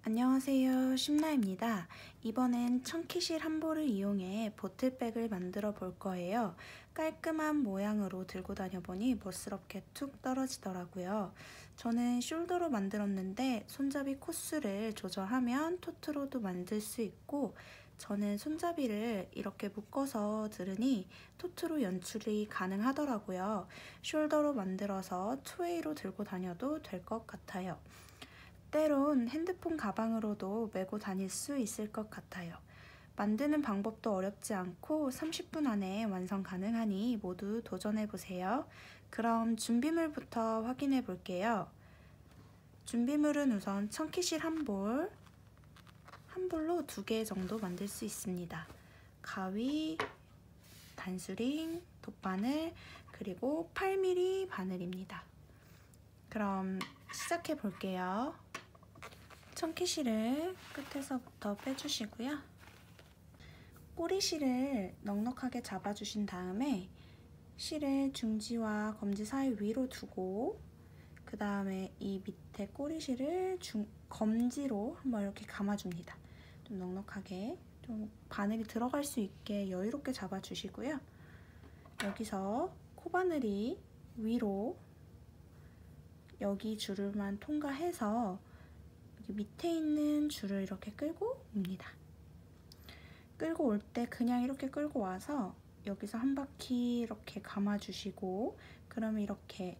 안녕하세요, 심나입니다. 이번엔 청키실 한볼을 이용해 보틀백을 만들어 볼 거예요. 깔끔한 모양으로 들고 다녀보니 멋스럽게 툭 떨어지더라고요. 저는 숄더로 만들었는데 손잡이 코스를 조절하면 토트로도 만들 수 있고, 저는 손잡이를 이렇게 묶어서 들으니 토트로 연출이 가능하더라고요. 숄더로 만들어서 투웨이로 들고 다녀도 될 것 같아요. 때론 핸드폰 가방으로도 메고 다닐 수 있을 것 같아요. 만드는 방법도 어렵지 않고 30분 안에 완성 가능하니 모두 도전해보세요. 그럼 준비물부터 확인해 볼게요. 준비물은 우선 청키실 한 볼로 2개 정도 만들 수 있습니다. 가위, 단수링, 돗바늘, 그리고 8mm 바늘입니다. 그럼 시작해 볼게요. 청키실을 끝에서부터 빼주시고요. 꼬리실을 넉넉하게 잡아주신 다음에 실을 중지와 검지 사이 위로 두고, 그 다음에 이 밑에 꼬리실을 검지로 한번 이렇게 감아줍니다. 좀 넉넉하게, 좀 바늘이 들어갈 수 있게 여유롭게 잡아주시고요. 여기서 코바늘이 위로 여기 줄을만 통과해서 여기 밑에 있는 줄을 이렇게 끌고 옵니다. 끌고 올 때 그냥 이렇게 끌고 와서 여기서 한 바퀴 이렇게 감아주시고, 그러면 이렇게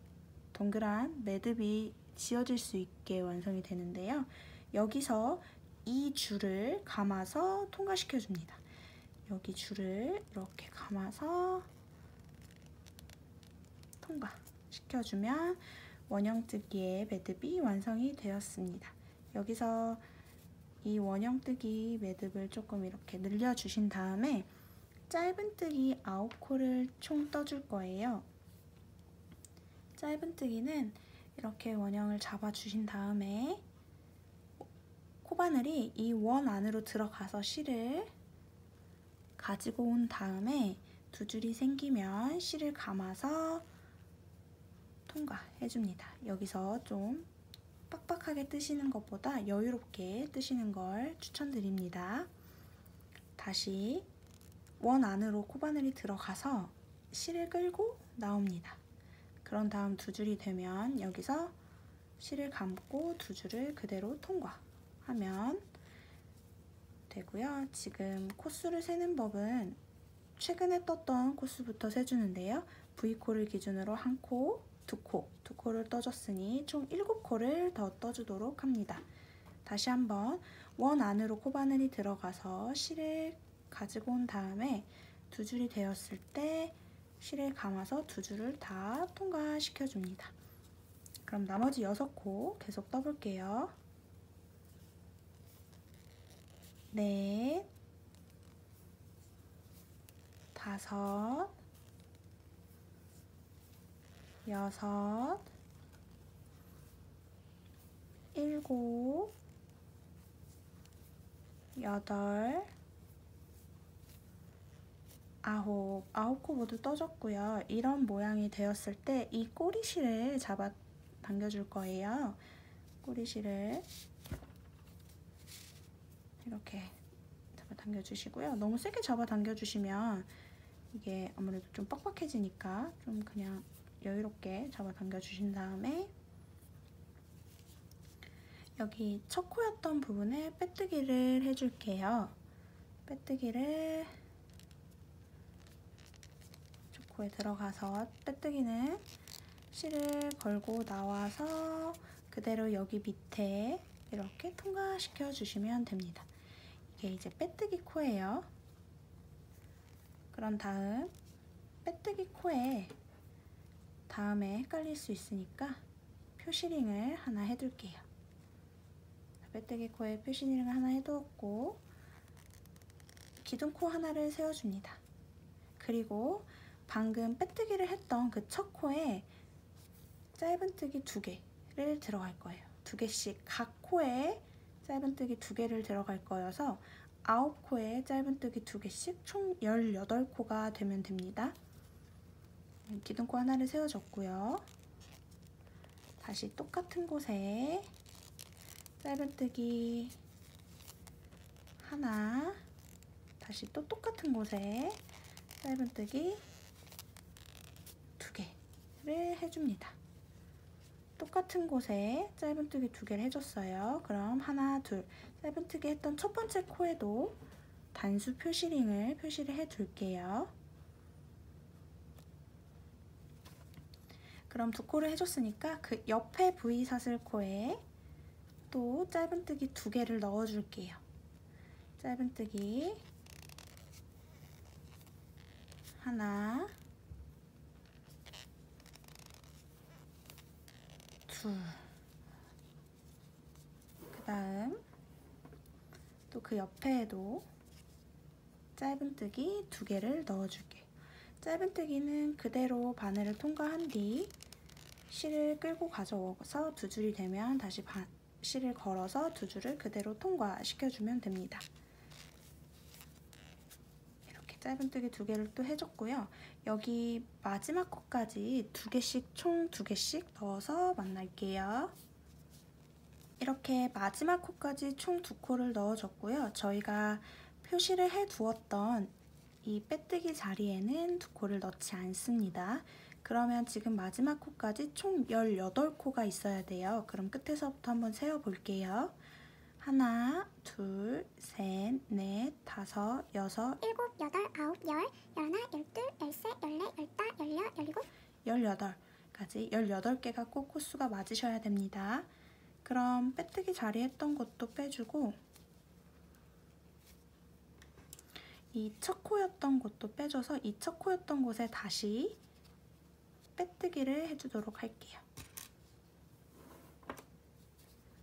동그란 매듭이 지어질 수 있게 완성이 되는데요. 여기서 이 줄을 감아서 통과시켜 줍니다. 여기 줄을 이렇게 감아서 통과시켜주면 원형뜨기의 매듭이 완성이 되었습니다. 여기서 이 원형뜨기 매듭을 조금 이렇게 늘려주신 다음에 짧은뜨기 9코를 총 떠줄 거예요. 짧은뜨기는 이렇게 원형을 잡아주신 다음에 코바늘이 이 원 안으로 들어가서 실을 가지고 온 다음에 두 줄이 생기면 실을 감아서 통과해줍니다. 여기서 좀 빡빡하게 뜨시는 것보다 여유롭게 뜨시는 걸 추천드립니다. 다시 원 안으로 코바늘이 들어가서 실을 끌고 나옵니다. 그런 다음 두 줄이 되면 여기서 실을 감고 두 줄을 그대로 통과하면 되고요. 지금 코스를 세는 법은 최근에 떴던 코스부터 세주는데요. V코를 기준으로 1코, 2코를 떠줬으니 총 7코를 더 떠주도록 합니다. 다시 한번 원 안으로 코바늘이 들어가서 실을 가지고 온 다음에 두 줄이 되었을 때 실을 감아서 두 줄을 다 통과시켜 줍니다. 그럼 나머지 6코 계속 떠볼게요. 넷, 5, 6, 7, 8, 9코 모두 떠줬고요. 이런 모양이 되었을 때 이 꼬리실을 잡아 당겨줄 거예요. 꼬리실을 이렇게 잡아 당겨주시고요. 너무 세게 잡아 당겨주시면 이게 아무래도 좀 빡빡해지니까 좀 그냥 여유롭게 잡아 당겨주신 다음에 여기 첫 코였던 부분에 빼뜨기를 해줄게요. 빼뜨기를 첫 코에 들어가서 빼뜨기는 실을 걸고 나와서 그대로 여기 밑에 이렇게 통과시켜 주시면 됩니다. 이게 이제 빼뜨기 코예요. 그런 다음 빼뜨기 코에 다음에 헷갈릴 수 있으니까 표시링을 하나 해둘게요. 빼뜨기 코에 표시링을 하나 해두었고 기둥코 하나를 세워줍니다. 그리고 방금 빼뜨기를 했던 그 첫 코에 짧은뜨기 2개 2개를 들어갈 거예요. 2개씩 각 코에 짧은뜨기 2개를 들어갈 거여서 9코에 짧은뜨기 2개씩 총 18코가 되면 됩니다. 기둥코 하나를 세워줬고요. 다시 똑같은 곳에 짧은뜨기 하나, 다시 또 똑같은 곳에 짧은뜨기 2개를 해줍니다. 똑같은 곳에 짧은뜨기 2개를 해줬어요. 그럼 하나, 둘, 짧은뜨기 했던 첫 번째 코에도 단수 표시링을 표시를 해둘게요. 그럼 2코를 해줬으니까 그 옆에 V사슬코에 또 짧은뜨기 2개를 넣어줄게요. 짧은뜨기 하나, 둘, 그 다음 또 그 옆에에도 짧은뜨기 2개를 넣어줄게요. 짧은뜨기는 그대로 바늘을 통과한 뒤 실을 끌고 가져와서 2줄이 되면 다시 실을 걸어서 2줄을 그대로 통과시켜주면 됩니다. 이렇게 짧은뜨기 2개를 또 해줬고요. 여기 마지막 코까지 2개씩 총 2개씩 넣어서 만날게요. 이렇게 마지막 코까지 총 2코를 넣어줬고요. 저희가 표시를 해두었던 이 빼뜨기 자리에는 2코를 넣지 않습니다. 그러면 지금 마지막 코까지 총 18코가 있어야 돼요. 그럼 끝에서부터 한번 세어볼게요. 하나, 둘, 셋, 넷, 다섯, 여섯, 일곱, 여덟, 아홉, 열, 열하나, 열둘, 열셋, 열넷, 열다, 열여, 열일곱, 18까지 18개가 꼭 코수가 맞으셔야 됩니다. 그럼 빼뜨기 자리 했던 것도 빼주고 이 첫 코였던 곳도 빼줘서 이 첫 코였던 곳에 다시 빼뜨기를 해주도록 할게요.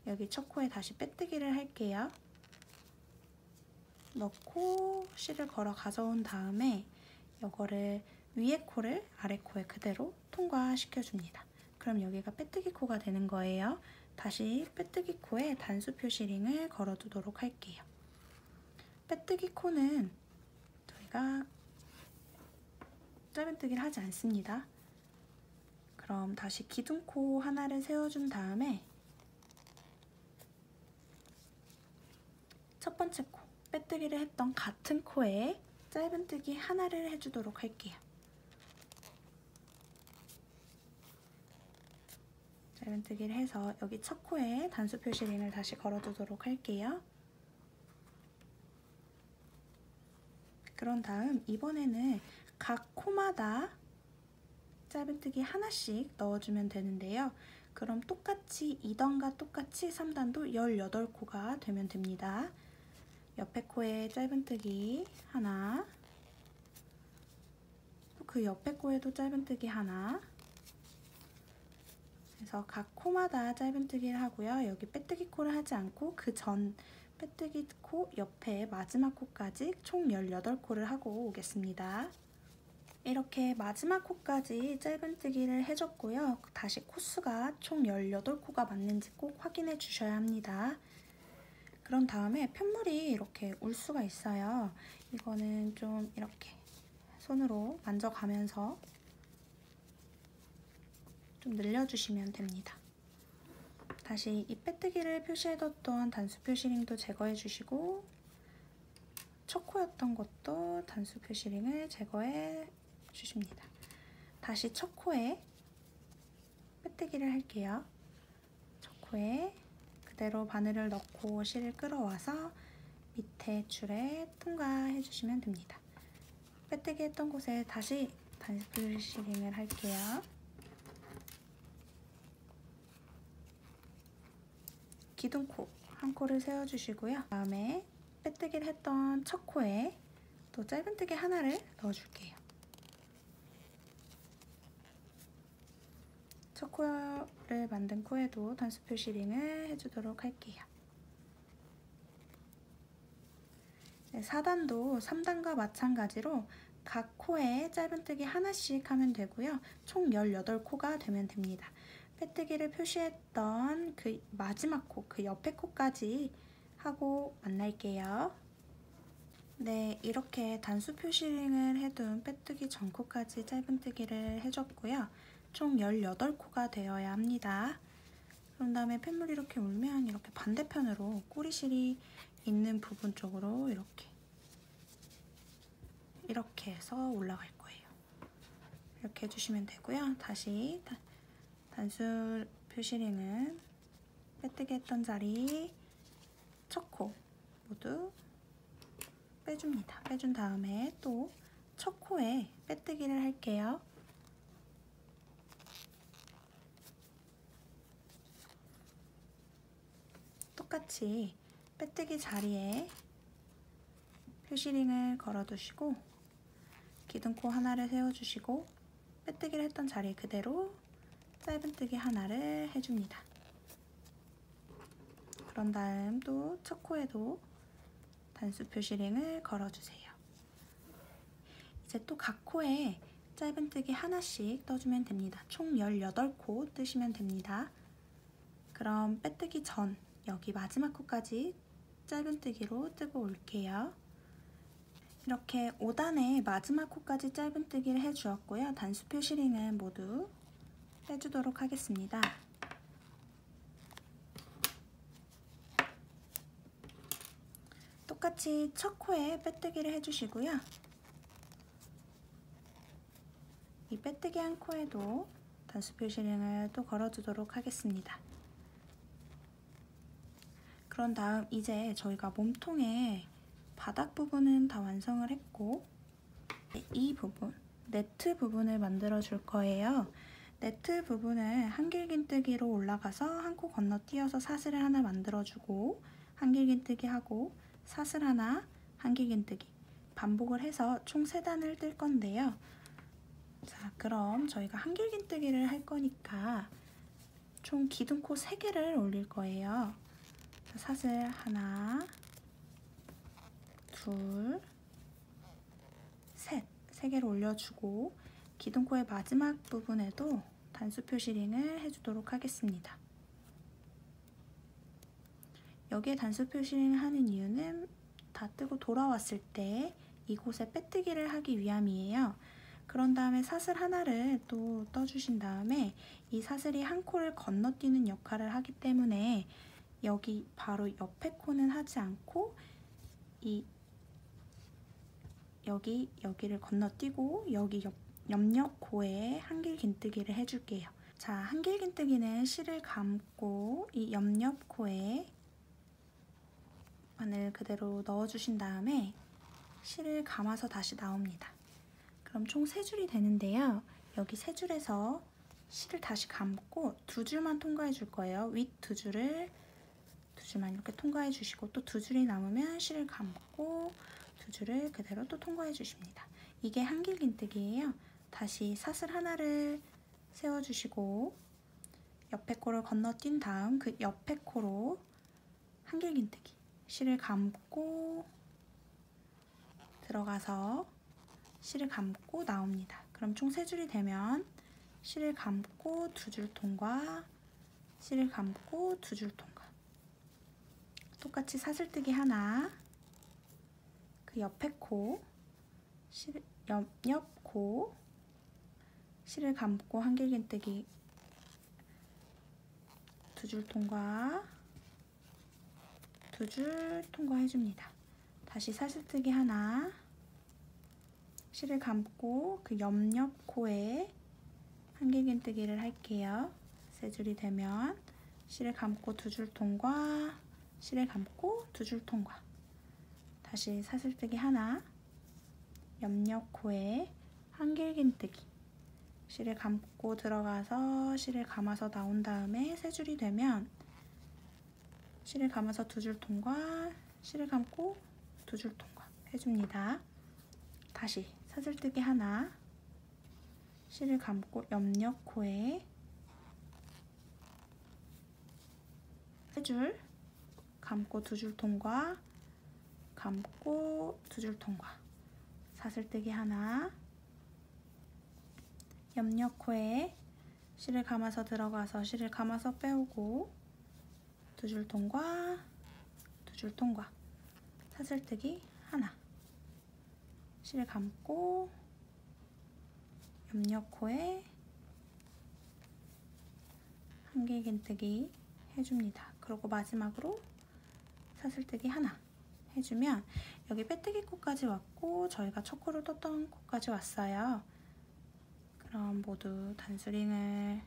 여기 첫 코에 다시 빼뜨기를 할게요. 넣고 실을 걸어 가져온 다음에 이거를 위에 코를 아래 코에 그대로 통과시켜 줍니다. 그럼 여기가 빼뜨기 코가 되는 거예요. 다시 빼뜨기 코에 단수 표시링을 걸어 두도록 할게요. 빼뜨기 코는 저희가 짧은뜨기를 하지 않습니다. 그럼 다시 기둥코 하나를 세워준 다음에 첫 번째 코, 빼뜨기를 했던 같은 코에 짧은뜨기 하나를 해주도록 할게요. 짧은뜨기를 해서 여기 첫 코에 단수 표시링을 다시 걸어두도록 할게요. 그런 다음 이번에는 각 코마다 짧은뜨기 하나씩 넣어주면 되는데요. 그럼 똑같이 2단과 똑같이 3단도 18코가 되면 됩니다. 옆에 코에 짧은뜨기 하나, 또 그 옆에 코에도 짧은뜨기 하나, 그래서 각 코마다 짧은뜨기를 하고요. 여기 빼뜨기 코를 하지 않고 그 전 빼뜨기 코 옆에 마지막 코까지 총 18코를 하고 오겠습니다. 이렇게 마지막 코까지 짧은뜨기를 해줬고요. 다시 코수가 총 18코가 맞는지 꼭 확인해 주셔야 합니다. 그런 다음에 편물이 이렇게 울 수가 있어요. 이거는 좀 이렇게 손으로 만져가면서 좀 늘려주시면 됩니다. 다시 이 빼뜨기를 표시해뒀던 단수 표시링도 제거해 주시고 첫 코였던 것도 단수 표시링을 제거해 주십니다. 다시 첫 코에 빼뜨기를 할게요. 첫 코에 그대로 바늘을 넣고 실을 끌어와서 밑에 줄에 통과해 주시면 됩니다. 빼뜨기 했던 곳에 다시 단수 표시링을 할게요. 기둥코 한 코를 세워주시고요. 다음에 빼뜨기를 했던 첫 코에 또 짧은뜨기 하나를 넣어줄게요. 첫 코를 만든 코에도 단수 표시링을 해주도록 할게요. 4단도 3단과 마찬가지로 각 코에 짧은뜨기 하나씩 하면 되고요. 총 18코가 되면 됩니다. 빼뜨기를 표시했던 그 마지막 코, 그 옆에 코까지 하고 만날게요. 네, 이렇게 단수 표시링을 해둔 빼뜨기 전 코까지 짧은뜨기를 해줬고요. 총 18코가 되어야 합니다. 그런 다음에 펜물 이렇게 울면 이렇게 반대편으로 꼬리실이 있는 부분 쪽으로 이렇게 해서 올라갈 거예요. 이렇게 해주시면 되고요. 다시 단수 표시링은 빼뜨기 했던 자리 첫 코 모두 빼줍니다. 빼준 다음에 또 첫 코에 빼뜨기를 할게요. 똑같이 빼뜨기 자리에 표시링을 걸어두시고 기둥코 하나를 세워주시고 빼뜨기를 했던 자리 그대로 짧은뜨기 하나를 해줍니다. 그런 다음 또 첫 코에도 단수 표시링을 걸어주세요. 이제 또 각 코에 짧은뜨기 하나씩 떠주면 됩니다. 총 18코 뜨시면 됩니다. 그럼 빼뜨기 전 여기 마지막 코까지 짧은뜨기로 뜨고 올게요. 이렇게 5단의 마지막 코까지 짧은뜨기를 해주었고요. 단수 표시링은 모두 빼주도록 하겠습니다. 똑같이 첫 코에 빼뜨기를 해주시고요. 이 빼뜨기 한 코에도 단수 표시링을 또 걸어주도록 하겠습니다. 그런 다음 이제 저희가 몸통의 바닥 부분은 다 완성을 했고 이 부분, 네트 부분을 만들어 줄 거예요. 네트 부분을 한길긴뜨기로 올라가서 한 코 건너뛰어서 사슬을 하나 만들어주고 한길긴뜨기 하고 사슬 하나, 한길긴뜨기 반복을 해서 총 3단을 뜰 건데요. 자, 그럼 저희가 한길긴뜨기를 할 거니까 총 기둥코 3개를 올릴 거예요. 자, 사슬 하나, 둘, 셋, 3개를 올려주고 기둥코의 마지막 부분에도 단수 표시링을 해주도록 하겠습니다. 여기에 단수 표시링을 하는 이유는 다 뜨고 돌아왔을 때 이곳에 빼뜨기를 하기 위함이에요. 그런 다음에 사슬 하나를 또 떠주신 다음에 이 사슬이 한 코를 건너뛰는 역할을 하기 때문에 여기 바로 옆에 코는 하지 않고 여기를 건너뛰고 여기 옆 코에 한길긴뜨기를 해줄게요. 자, 한길긴뜨기는 실을 감고 이 옆 코에 바늘 그대로 넣어주신 다음에 실을 감아서 다시 나옵니다. 그럼 총 3줄이 되는데요. 여기 3줄에서 실을 다시 감고 2줄만 통과해 줄 거예요. 윗 2줄만 이렇게 통과해 주시고 또 2줄이 남으면 실을 감고 2줄을 그대로 또 통과해 주십니다. 이게 한길긴뜨기예요. 다시 사슬 하나를 세워주시고 옆에 코를 건너뛴 다음 그 옆에 코로 한길긴뜨기 실을 감고 들어가서 실을 감고 나옵니다. 그럼 총 3줄이 되면 실을 감고 2줄 통과, 실을 감고 2줄 통과. 똑같이 사슬뜨기 하나, 그 옆에 코, 옆 코, 실을 감고 한길긴뜨기 2줄 통과, 2줄 통과해줍니다. 다시 사슬뜨기 하나, 실을 감고 그 옆 코에 한길긴뜨기를 할게요. 3줄이 되면 실을 감고 2줄 통과, 실을 감고 2줄 통과. 다시 사슬뜨기 하나, 옆 코에 한길긴뜨기 실을 감고 들어가서 실을 감아서 나온 다음에 3줄이 되면 실을 감아서 2줄 통과, 실을 감고 2줄 통과 해줍니다. 다시 사슬뜨기 하나, 실을 감고 옆 코에 3줄, 감고 2줄 통과, 감고 2줄 통과. 사슬뜨기 하나, 옆 코에 실을 감아서 들어가서 실을 감아서 빼오고 두 줄 통과, 두 줄 통과, 사슬뜨기 하나, 실을 감고 옆여코에 한길긴뜨기 해줍니다. 그리고 마지막으로 사슬뜨기 하나 해주면 여기 빼뜨기 코까지 왔고 저희가 첫 코를 떴던 코까지 왔어요. 그럼 모두 단수링을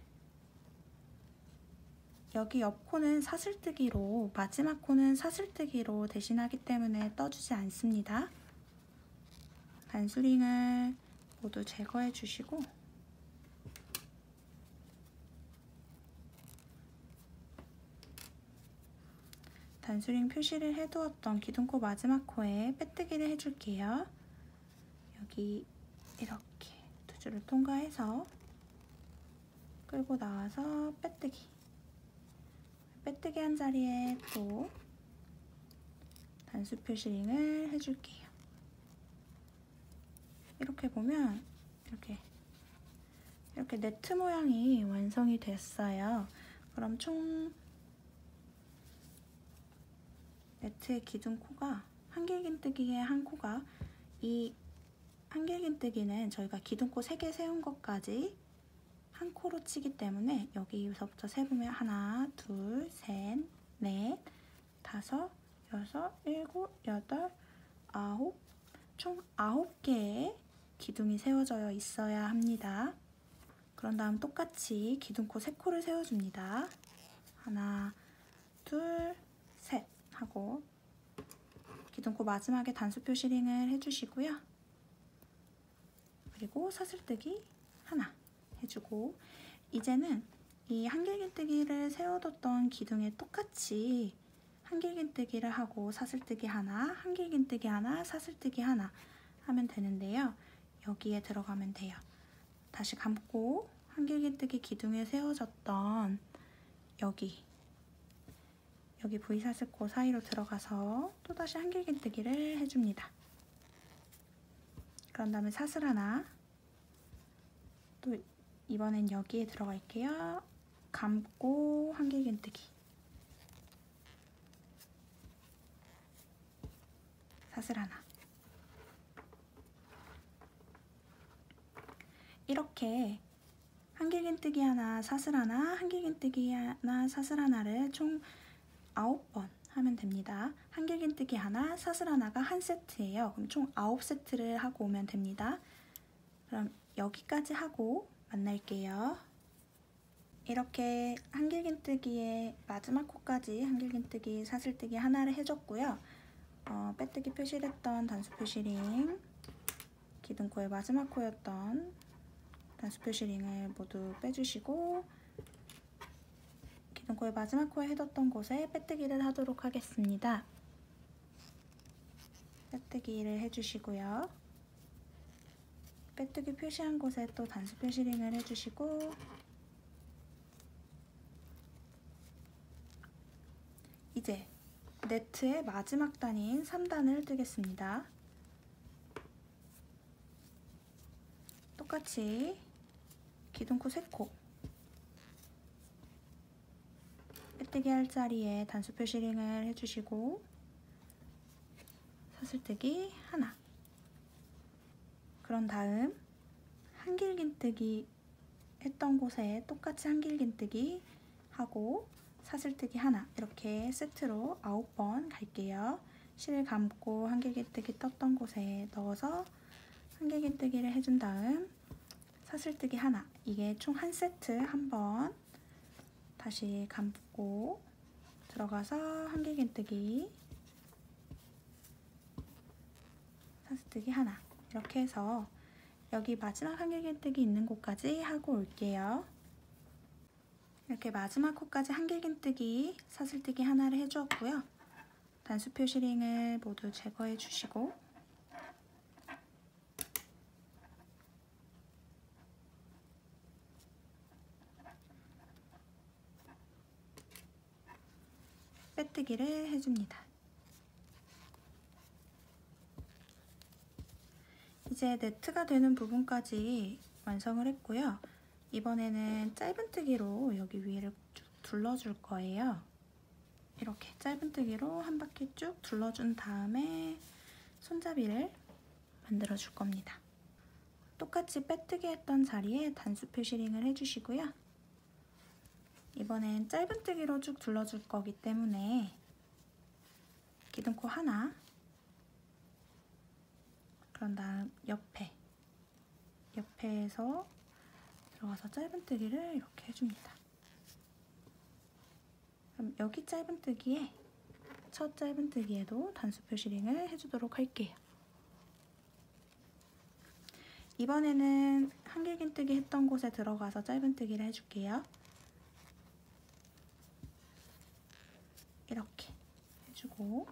여기 옆 코는 사슬뜨기로 마지막 코는 사슬뜨기로 대신하기 때문에 떠주지 않습니다. 단수링을 모두 제거해 주시고 단수링 표시를 해두었던 기둥코 마지막 코에 빼뜨기를 해줄게요. 여기 이렇게 두 줄을 통과해서 끌고 나와서 빼뜨기. 빼뜨기 한 자리에 또 단수 표시링을 해줄게요. 이렇게 보면 이렇게 네트 모양이 완성이 됐어요. 그럼 총 네트의 기둥코가 한길긴뜨기의 한 코가 이 한길긴뜨기는 저희가 기둥코 3개 세운 것까지 한 코로 치기 때문에 여기서부터 세보면 하나, 둘, 셋, 넷, 다섯, 여섯, 일곱, 여덟, 아홉, 총 9개의 기둥이 세워져 있어야 합니다. 그런 다음 똑같이 기둥코 3코를 세워줍니다. 하나, 둘, 셋 하고 기둥코 마지막에 단수 표시링을 해주시고요. 그리고 사슬뜨기 하나 해주고 이제는 이 한길긴뜨기를 세워뒀던 기둥에 똑같이 한길긴뜨기를 하고 사슬뜨기 하나, 한길긴뜨기 하나, 사슬뜨기 하나 하면 되는데요. 여기에 들어가면 돼요. 다시 감고 한길긴뜨기 기둥에 세워졌던 여기 V사슬코 사이로 들어가서 또다시 한길긴뜨기를 해줍니다. 그런 다음에 사슬 하나, 또 이번엔 여기에 들어갈게요. 감고 한길긴뜨기, 사슬 하나. 이렇게 한길긴뜨기 하나, 사슬 하나, 한길긴뜨기 하나, 사슬 하나를 총 9번 하면 됩니다. 한길긴뜨기 하나, 사슬 하나가 한 세트예요. 그럼 총 9세트를 하고 오면 됩니다. 그럼 여기까지 하고 만날게요. 이렇게 한길긴뜨기의 마지막 코까지 한길긴뜨기, 사슬뜨기 하나를 해줬고요. 빼뜨기 표시를 했던 단수 표시링, 기둥코의 마지막 코였던 단수 표시링을 모두 빼주시고 기둥코의 마지막 코에 해뒀던 곳에 빼뜨기를 하도록 하겠습니다. 빼뜨기를 해주시고요. 빼뜨기 표시한 곳에 또 단수 표시링을 해주시고 이제 네트의 마지막 단인 3단을 뜨겠습니다. 똑같이 기둥코 3코 빼뜨기 할 자리에 단수 표시링을 해주시고 사슬뜨기 하나. 그런 다음 한길긴뜨기 했던 곳에 똑같이 한길긴뜨기 하고 사슬뜨기 하나, 이렇게 세트로 9번 갈게요. 실 감고 한길긴뜨기 떴던 곳에 넣어서 한길긴뜨기를 해준 다음 사슬뜨기 하나, 이게 총 한 세트 한 번 다시 감고 들어가서 한길긴뜨기, 사슬뜨기 하나, 이렇게 해서 여기 마지막 한길긴뜨기 있는 곳까지 하고 올게요. 이렇게 마지막 코까지 한길긴뜨기, 사슬뜨기 하나를 해주었고요. 단수 표시링을 모두 제거해 주시고 빼뜨기를 해줍니다. 이제 네트가 되는 부분까지 완성을 했고요. 이번에는 짧은뜨기로 여기 위를 쭉 둘러줄 거예요. 이렇게 짧은뜨기로 한 바퀴 쭉 둘러준 다음에 손잡이를 만들어 줄 겁니다. 똑같이 빼뜨기 했던 자리에 단수 표시링을 해주시고요. 이번엔 짧은뜨기로 쭉 둘러줄 거기 때문에 기둥코 하나, 그런 다음 옆에서 들어가서 짧은뜨기를 이렇게 해줍니다. 그럼 여기 짧은뜨기에 첫 짧은뜨기에도 단수 표시링을 해주도록 할게요. 이번에는 한길긴뜨기 했던 곳에 들어가서 짧은뜨기를 해줄게요. 이렇게 해주고,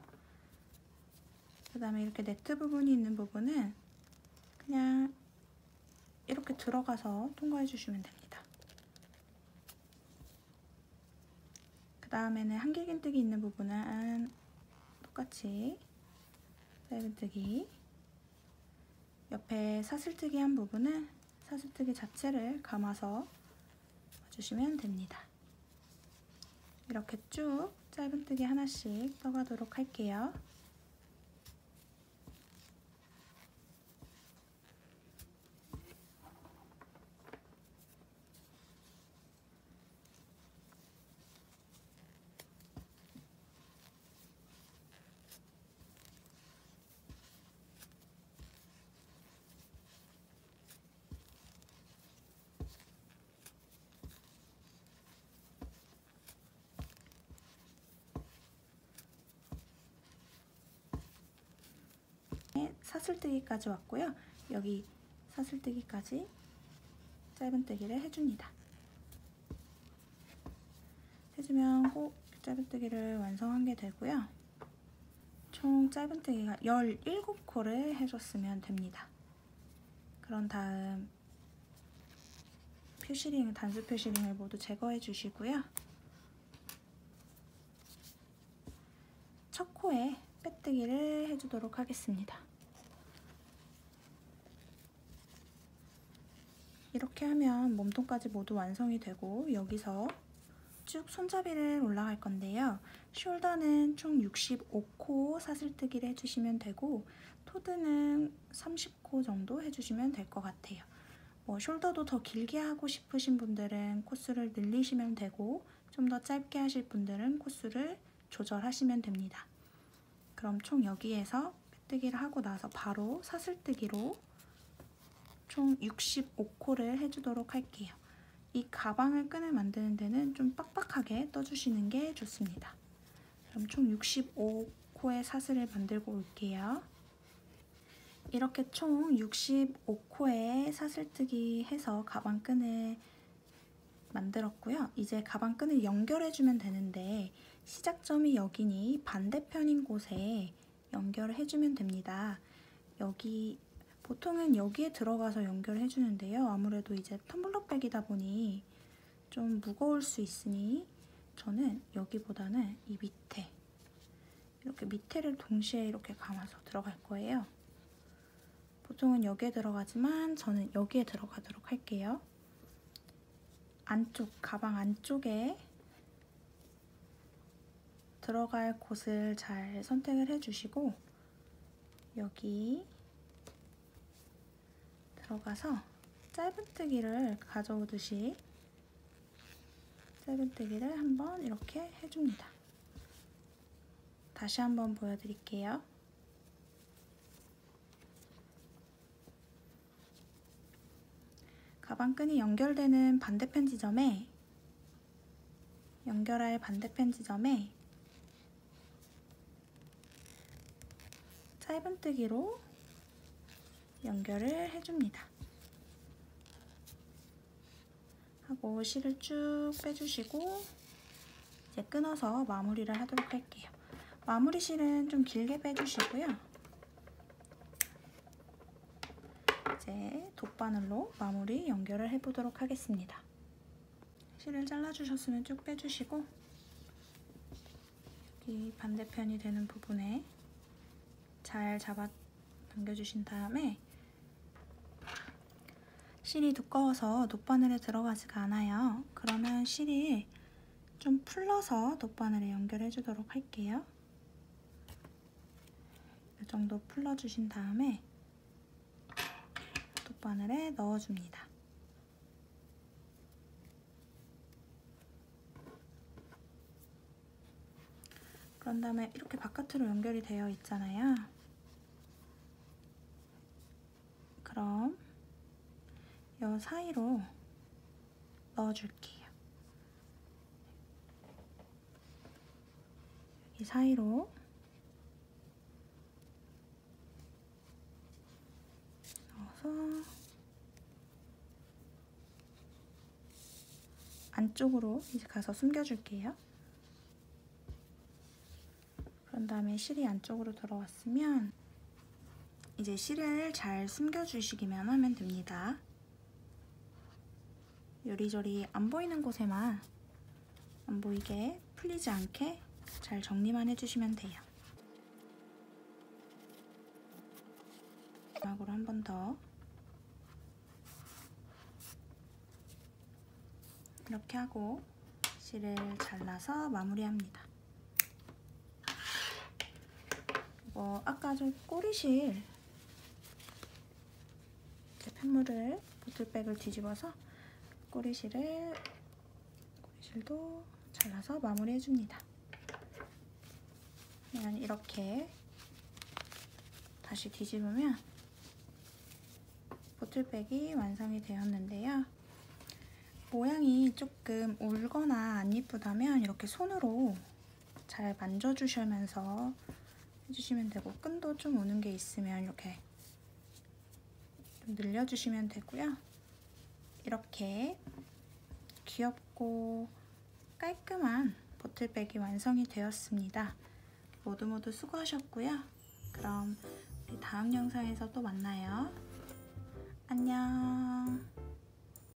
그 다음에 이렇게 네트 부분이 있는 부분은 그냥 이렇게 들어가서 통과해 주시면 됩니다. 그 다음에는 한길긴뜨기 있는 부분은 똑같이 짧은뜨기, 옆에 사슬뜨기 한 부분은 사슬뜨기 자체를 감아서 봐주시면 됩니다. 이렇게 쭉 짧은뜨기 하나씩 떠가도록 할게요. 사슬뜨기까지 왔고요. 여기 사슬뜨기까지 짧은뜨기를 해줍니다. 해주면 꼭 짧은뜨기를 완성하게 되고요. 총 짧은뜨기가 17코를 해줬으면 됩니다. 그런 다음 표시링, 단수 표시링을 모두 제거해 주시고요. 첫 코에 빼뜨기를 해주도록 하겠습니다. 이렇게 하면 몸통까지 모두 완성이 되고, 여기서 쭉 손잡이를 올라갈 건데요. 숄더는 총 65코 사슬뜨기를 해주시면 되고, 토드는 30코 정도 해주시면 될 것 같아요. 숄더도 더 길게 하고 싶으신 분들은 코수를 늘리시면 되고, 좀 더 짧게 하실 분들은 코수를 조절하시면 됩니다. 그럼 총 여기에서 빼뜨기를 하고 나서 바로 사슬뜨기로 총 65코를 해주도록 할게요. 이 가방을 끈을 만드는 데는 좀 빡빡하게 떠주시는 게 좋습니다. 그럼 총 65코의 사슬을 만들고 올게요. 이렇게 총 65코의 사슬뜨기 해서 가방 끈을 만들었고요. 이제 가방 끈을 연결해주면 되는데, 시작점이 여기니 반대편인 곳에 연결을 해주면 됩니다. 보통은 여기에 들어가서 연결을 해주는데요. 아무래도 이제 텀블러백이다 보니 좀 무거울 수 있으니 저는 여기보다는 이 이렇게 밑에를 동시에 이렇게 감아서 들어갈 거예요. 보통은 여기에 들어가지만 저는 여기에 들어가도록 할게요. 가방 안쪽에 들어갈 곳을 잘 선택을 해주시고, 여기 들어가서 짧은뜨기를 가져오듯이 짧은뜨기를 한번 이렇게 해줍니다. 다시 한번 보여드릴게요. 가방끈이 연결되는 반대편 지점에, 연결할 반대편 지점에 짧은뜨기로 연결을 해줍니다. 하고 실을 쭉 빼주시고 이제 끊어서 마무리를 하도록 할게요. 마무리 실은 좀 길게 빼주시고요. 이제 돗바늘로 마무리 연결을 해보도록 하겠습니다. 실을 잘라주셨으면 쭉 빼주시고, 여기 반대편이 되는 부분에 잘 잡아 당겨주신 다음에 실이 두꺼워서 돗바늘에 들어가지가 않아요. 그러면 실이 좀 풀러서 돗바늘에 연결해 주도록 할게요. 이 정도 풀러주신 다음에 돗바늘에 넣어줍니다. 그런 다음에 이렇게 바깥으로 연결이 되어 있잖아요. 그럼 이 사이로 넣어줄게요. 이 사이로 넣어서 안쪽으로 이제 가서 숨겨줄게요. 그런 다음에 실이 안쪽으로 들어왔으면 이제 실을 잘 숨겨주시기만 하면 됩니다. 요리조리 안 보이는 곳에만 안 보이게 풀리지 않게 잘 정리만 해주시면 돼요. 마지막으로 한 번 더 이렇게 하고 실을 잘라서 마무리합니다. 아까 좀 꼬리실 팻물을 보틀백을 뒤집어서 꼬리실도 잘라서 마무리 해줍니다. 그냥 이렇게 다시 뒤집으면 보틀백이 완성이 되었는데요. 모양이 조금 울거나 안 이쁘다면 이렇게 손으로 잘 만져주시면서 해주시면 되고, 끈도 좀 우는 게 있으면 이렇게 좀 늘려주시면 되고요. 이렇게 귀엽고 깔끔한 보틀백이 완성이 되었습니다. 모두 수고하셨고요. 그럼 우리 다음 영상에서 또 만나요.